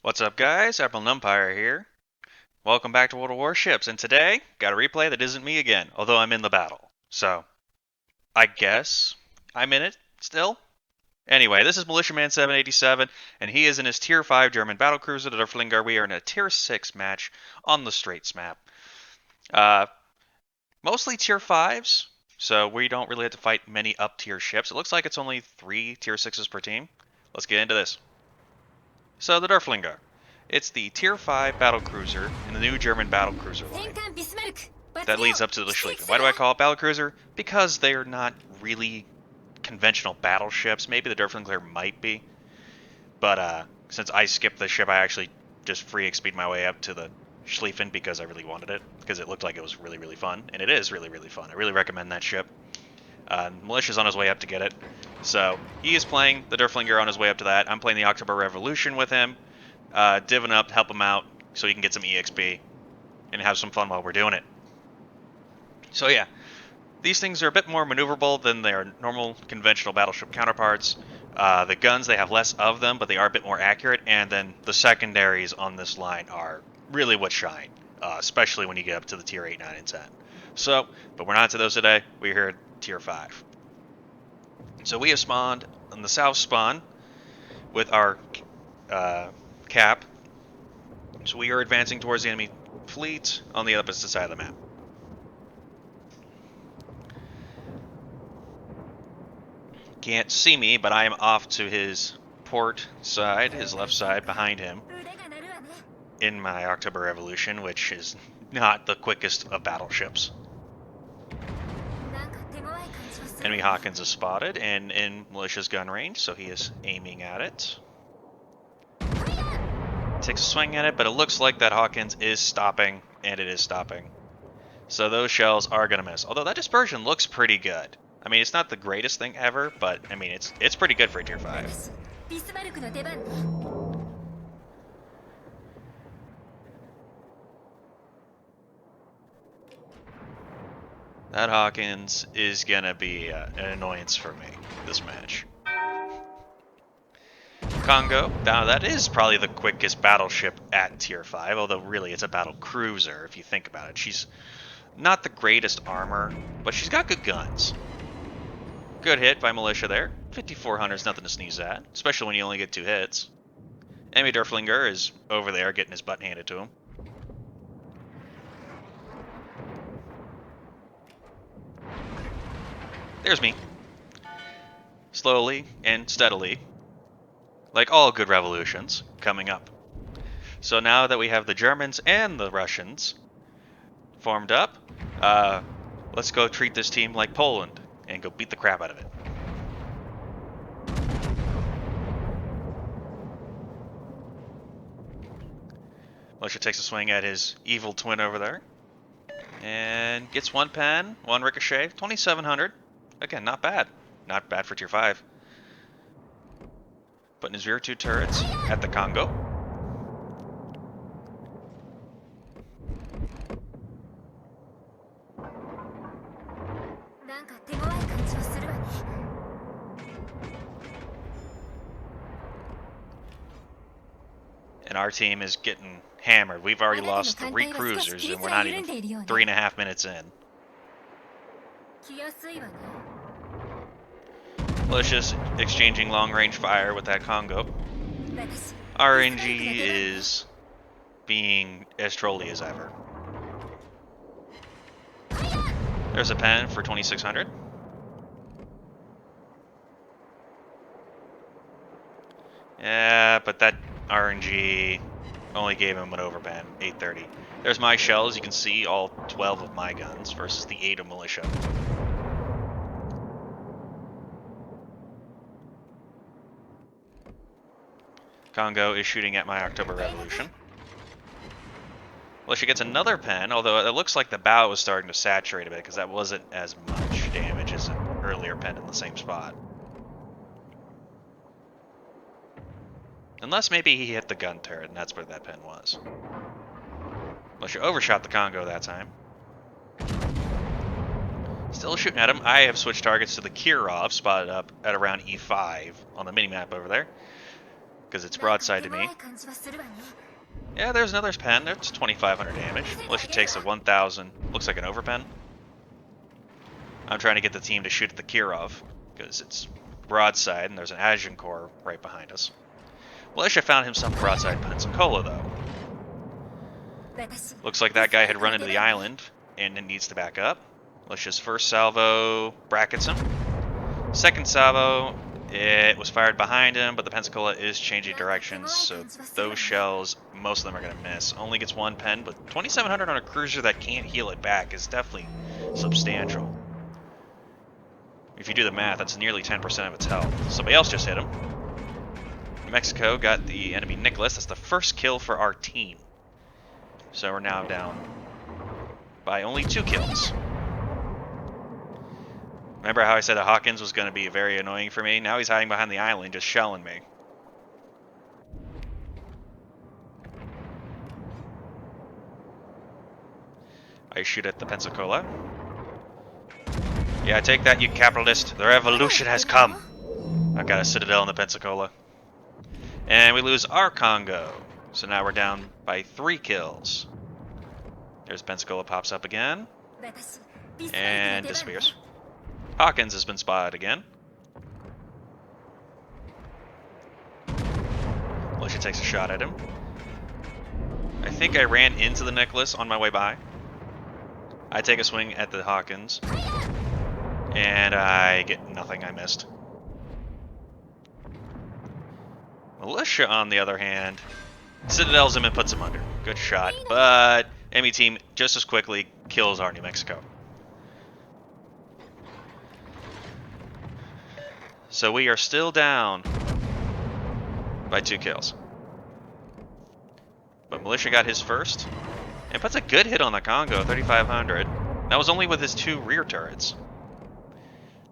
What's up, guys? Admiral Numpire here. Welcome back to World of Warships, and today, got a replay that isn't me again, although I'm in the battle. So, I guess I'm in it still? Anyway, this is Militia787, and he is in his Tier 5 German battlecruiser, the Derflinger. We are in a Tier 6 match on the Straits map. Uh, Mostly Tier 5s, so we don't really have to fight many up-tier ships. It looks like it's only 3 Tier 6s per team. Let's get into this. So, the Derflinger. It's the Tier 5 battlecruiser in the new German battlecruiser line that leads up to the Schlieffen. Why do I call it battlecruiser? Because they're not really conventional battleships. Maybe the Derflinger might be. But since I skipped the ship, I actually just free XP'd my way up to the Schlieffen because I really wanted it. Because it looked like it was really, really fun. And it is really, really fun. I really recommend that ship. Militia's on his way up to get it. So he is playing the Derflinger on his way up to that. I'm playing the October Revolution with him. Divving up to help him out so he can get some EXP and have some fun while we're doing it. So yeah, these things are a bit more maneuverable than their normal conventional battleship counterparts. The guns, they have less of them, but they are a bit more accurate, and then the secondaries on this line are really what shine, especially when you get up to the Tier 8, 9, and 10. So, but we're not to those today, we're here at Tier 5. So we have spawned on the south spawn with our cap. So we are advancing towards the enemy fleet on the opposite side of the map. Can't see me, but I am off to his port side, his left side, behind him, in my October Revolution, which is not the quickest of battleships. Enemy Hawkins is spotted and in Militia's gun range, so he is aiming at it. Takes a swing at it, but it looks like that Hawkins is stopping, and it is stopping. So those shells are going to miss. Although that dispersion looks pretty good. I mean, it's not the greatest thing ever, but I mean, it's pretty good for a Tier 5. That Hawkins is going to be an annoyance for me this match. Congo, now that is probably the quickest battleship at Tier 5, although really it's a battle cruiser if you think about it. She's not the greatest armor, but she's got good guns. Good hit by Militia there. 5,400 is nothing to sneeze at, especially when you only get 2 hits. Enemy Derflinger is over there getting his butt handed to him. There's me. Slowly and steadily, like all good revolutions, coming up. So now that we have the Germans and the Russians formed up, let's go treat this team like Poland and go beat the crap out of it. Militia takes a swing at his evil twin over there. And gets 1 pen, 1 ricochet, 2,700. Again, not bad. Not bad for Tier 5. Putting his rear 2 turrets at the Congo. And our team is getting hammered. We've already lost 3 cruisers, and we're not even 3.5 minutes in. Militia's exchanging long-range fire with that Congo. RNG is being as trolly as ever. There's a pen for 2,600. Yeah, but that RNG only gave him an overpen, 830. There's my shells. You can see all 12 of my guns versus the 8 of Militia. Congo is shooting at my October Revolution. Militia gets another pen, although it looks like the bow was starting to saturate a bit because that wasn't as much damage as an earlier pen in the same spot. Unless maybe he hit the gun turret, and that's where that pen was. Militia overshot the Congo that time. Still shooting at him. I have switched targets to the Kirov, spotted up at around E5 on the minimap over there. because it's broadside to me. Yeah, there's another pen. That's 2,500 damage. Militia takes a 1,000. Looks like an overpen. I'm trying to get the team to shoot at the Kirov, because it's broadside, and there's an Agincourt right behind us. Militia found himself broadside Pensacola, though. Looks like that guy had run into the island, and it needs to back up. Militia's first salvo brackets him. Second salvo, it was fired behind him, but the Pensacola is changing directions, so those shells, most of them are going to miss. Only gets one pen, but 2,700 on a cruiser that can't heal it back is definitely substantial. If you do the math, that's nearly 10% of its health. Somebody else just hit him. New Mexico got the enemy Nicholas. That's the first kill for our team. So we're now down by only 2 kills. Remember how I said that Hawkins was going to be very annoying for me? Now he's hiding behind the island, just shelling me. I shoot at the Pensacola. Yeah, take that, you capitalist. The revolution has come. I've got a citadel in the Pensacola. And we lose our Congo. So now we're down by 3 kills. There's Pensacola pops up again. And disappears. Hawkins has been spotted again. Militia takes a shot at him. I think I ran into the Nicholas on my way by. I take a swing at the Hawkins. And I get nothing. I missed. Militia, on the other hand, citadels him and puts him under. Good shot, but enemy team just as quickly kills our New Mexico. So we are still down by 2 kills. But Militia got his first and puts a good hit on the Congo, 3,500. That was only with his 2 rear turrets.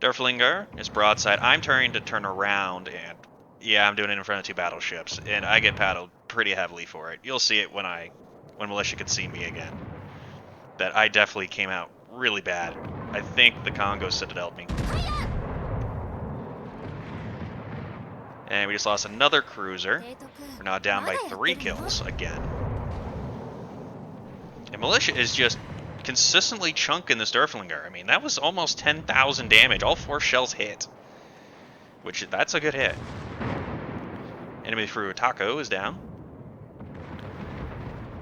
Derflinger is broadside. I'm trying to turn around, and yeah, I'm doing it in front of 2 battleships, and I get paddled pretty heavily for it. You'll see it when Militia can see me again. That I definitely came out really bad. I think the Congo citadeled me. And we just lost another cruiser. We're now down by 3 kills again. And Militia is just consistently chunking this Derflinger. I mean, that was almost 10,000 damage. All 4 shells hit. That's a good hit. Enemy through Taco is down.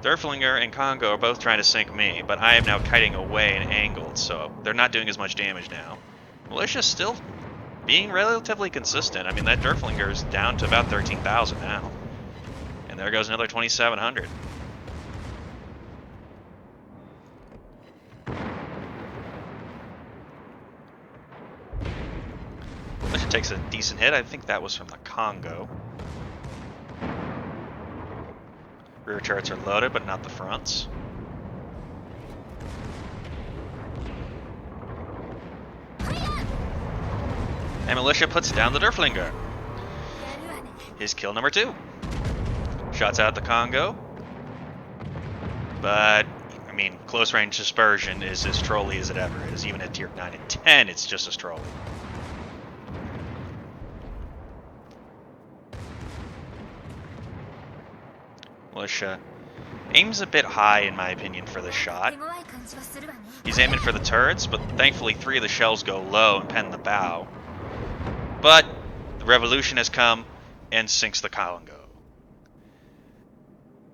Derflinger and Congo are both trying to sink me, but I am now kiting away and angled, so they're not doing as much damage now. Militia's still being relatively consistent. I mean, that Derflinger is down to about 13,000 now. And there goes another 2,700. Militia takes a decent hit. I think that was from the Congo. Rear turrets are loaded, but not the fronts. And Militia puts down the Derflinger. His kill number 2. Shots out the Congo. But, I mean, close range dispersion is as trolly as it ever is. Even at tier 9 and 10, it's just as trolly. Militia aims a bit high, in my opinion, for the shot. He's aiming for the turrets, but thankfully 3 of the shells go low and pen the bow. But the revolution has come and sinks the Congo.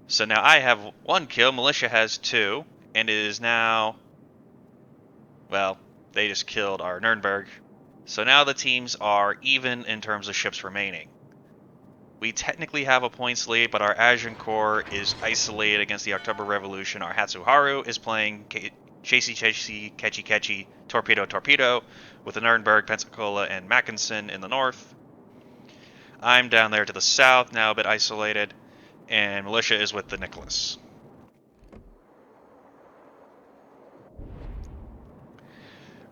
So now I have 1 kill, Militia has 2, and it is now, well, they just killed our Nuremberg. So now the teams are even in terms of ships remaining. We technically have a points lead, but our Agincourt is isolated against the October Revolution. Our Hatsuharu is playing Chasey Chasey, Catchy Catchy, Torpedo Torpedo, with the Nuremberg, Pensacola, and Mackinson in the north. I'm down there to the south, now a bit isolated, and Militia is with the Nicholas.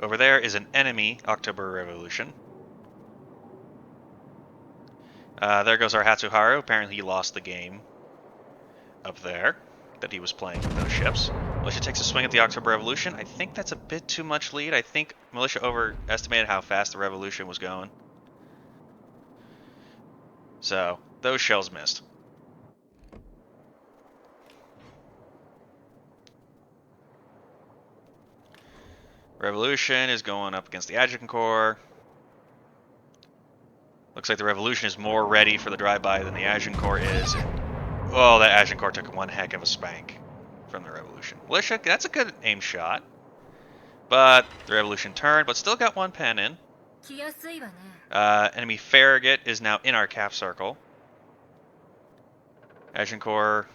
Over there is an enemy October Revolution. There goes our Hatsuharu. Apparently he lost the game up there that he was playing with those ships. Militia takes a swing at the October Revolution. I think that's a bit too much lead. I think Militia overestimated how fast the Revolution was going. So, Those shells missed. Revolution is going up against the Adjutant Corps. Looks like the Revolution is more ready for the drive-by than the Adjutant Corps is. Oh, that Adjutant Corps took one heck of a spank from the Revolution. Militia, that's a good aim shot. But the Revolution turned, but still got one pen in. Enemy Farragut is now in our cap circle. Adjutant Corps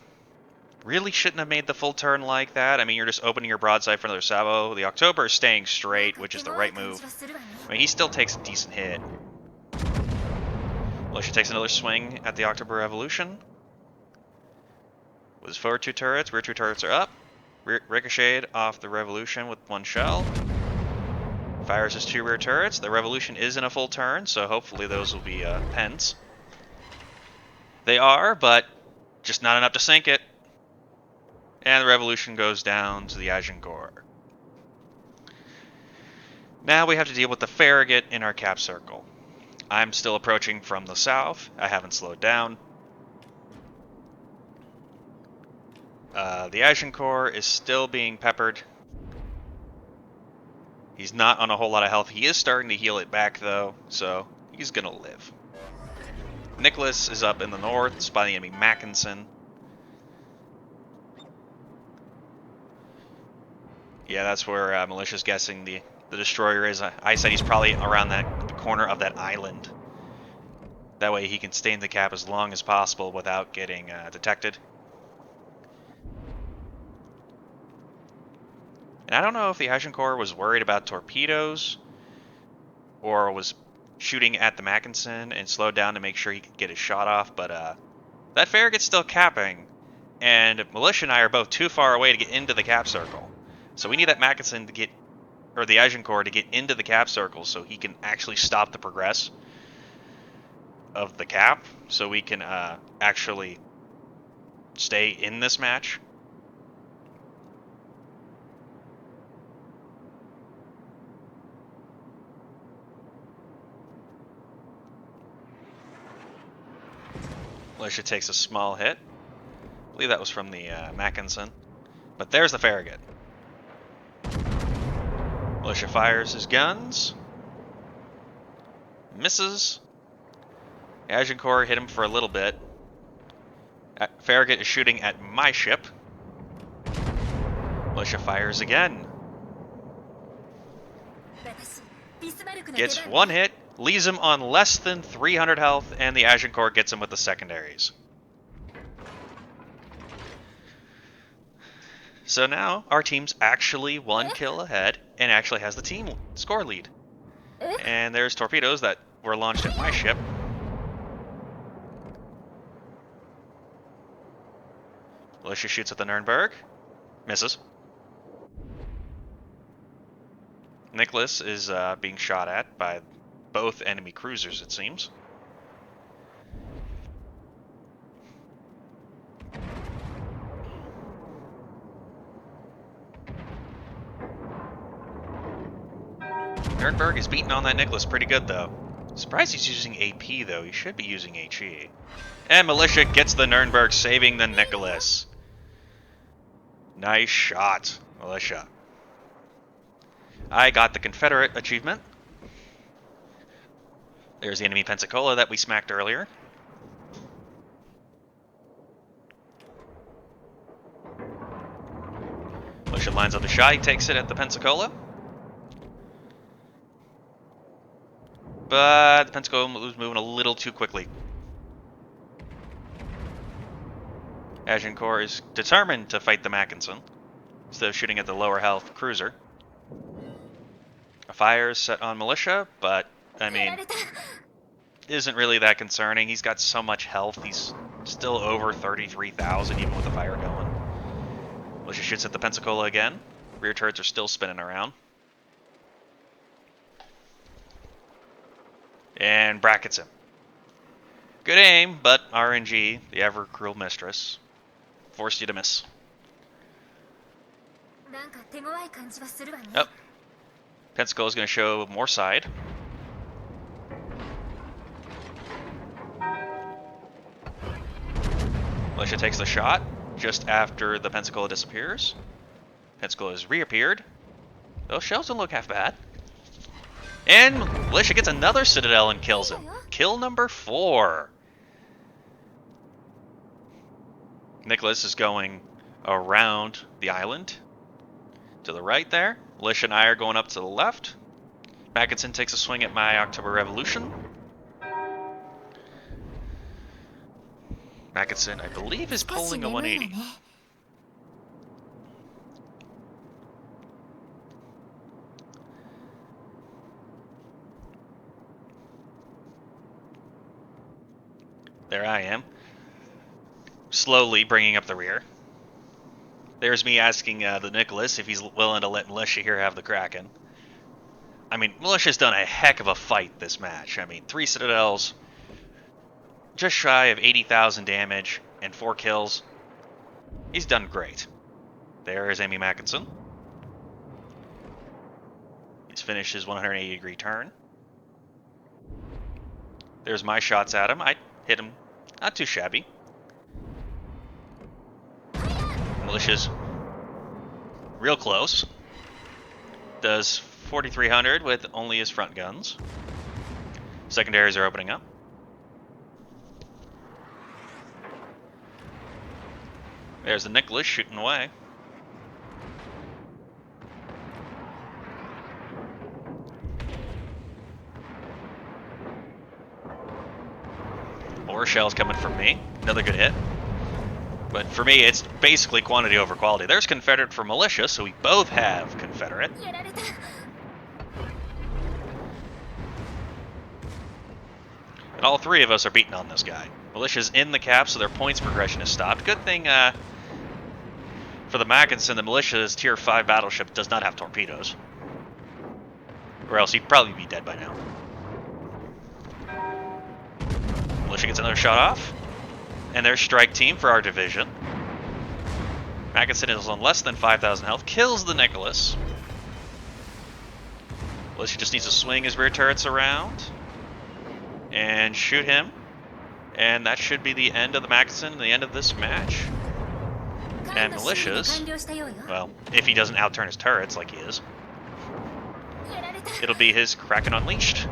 really shouldn't have made the full turn like that. I mean, you're just opening your broadside for another salvo. The October is staying straight, which is the right move. I mean, he still takes a decent hit. Militia takes another swing at the October Revolution. With his forward two turrets, rear two turrets are up. Ricocheted off the Revolution with one shell. Fires his two rear turrets. The Revolution is in a full turn, so hopefully those will be pens. They are, but just not enough to sink it. And the Revolution goes down to the Adjutant Corps. Now we have to deal with the Farragut in our cap circle. I'm still approaching from the south. I haven't slowed down. The Adjutant Corps is still being peppered. He's not on a whole lot of health. He is starting to heal it back, though, so he's going to live. Nicholas is up in the north, spotting the enemy Mackinson. Yeah, that's where Militia's guessing the destroyer is. I said he's probably around the corner of that island. That way he can stay in the cap as long as possible without getting detected. And I don't know if the Adjutant Corps was worried about torpedoes or was shooting at the Mackinson and slowed down to make sure he could get his shot off, but that Farragut's still capping, and Militia and I are both too far away to get into the cap circle. So we need that Mackinson to get, or the Adjutant Corps to get into the cap circle so he can actually stop the progress of the cap, so we can actually stay in this match. Militia takes a small hit. I believe that was from the Mackinson. But there's the Farragut. Militia fires his guns. Misses. The Adjutant Corps hit him for a little bit. Farragut is shooting at my ship. Militia fires again. Gets one hit. Leaves him on less than 300 health, and the Adjutant Corps gets him with the secondaries. So now our team's actually one kill ahead and actually has the team score lead. And there's torpedoes that were launched at my ship. Militia shoots at the Nuremberg. Misses. Nicholas is being shot at by both enemy cruisers, it seems. Nuremberg is beating on that Nicholas pretty good, though. Surprised he's using AP, though. He should be using HE. And Militia gets the Nuremberg, saving the Nicholas. Nice shot, Militia. I got the Confederate achievement. There's the enemy Pensacola that we smacked earlier. Militia lines up the shot. He takes it at the Pensacola. But the Pensacola was moving a little too quickly. Adjutant Corps is determined to fight the Mackinson instead of shooting at the lower health cruiser. A fire is set on Militia, but I mean, isn't really that concerning. He's got so much health. He's still over 33,000 even with the fire going. Militia shoots at the Pensacola again. Rear turrets are still spinning around. And brackets him. Good aim, but RNG, the ever cruel mistress, forced you to miss. Oh. Pensacola's going to show more side. Militia takes the shot just after the Pensacola disappears. Pensacola has reappeared. Those shells don't look half bad. And Militia gets another Citadel and kills him. Kill number 4. Nicholas is going around the island to the right there. Militia and I are going up to the left. Mackinson takes a swing at my October Revolution. Mackinson, I believe, is pulling a 180. There I am, slowly bringing up the rear. There's me asking the Nicholas if he's willing to let Militia here have the Kracken. I mean, Militia's done a heck of a fight this match. I mean, 3 Citadels, just shy of 80,000 damage, and 4 kills. He's done great. There is Amy Mackinson. He's finished his 180-degree turn. There's my shots at him. I hit him not too shabby. Militia's real close. Does 4,300 with only his front guns. Secondaries are opening up. There's the Nicholas shooting away. More shells coming from me. Another good hit. But for me, it's basically quantity over quality. There's Confederate for Militia, so we both have Confederate. And all 3 of us are beating on this guy. Militia's in the cap, so their points progression is stopped. Good thing for the Mackinson, the Militia's Tier 5 battleship does not have torpedoes. Or else he'd probably be dead by now. Militia gets another shot off. And their strike team for our division. Mackinson is on less than 5,000 health. Kills the Nicholas. Militia just needs to swing his rear turrets around. And shoot him. And that should be the end of the Mackinson and the end of this match. And Militia's, well, if he doesn't outturn his turrets like he is, it'll be his Kracken Unleashed.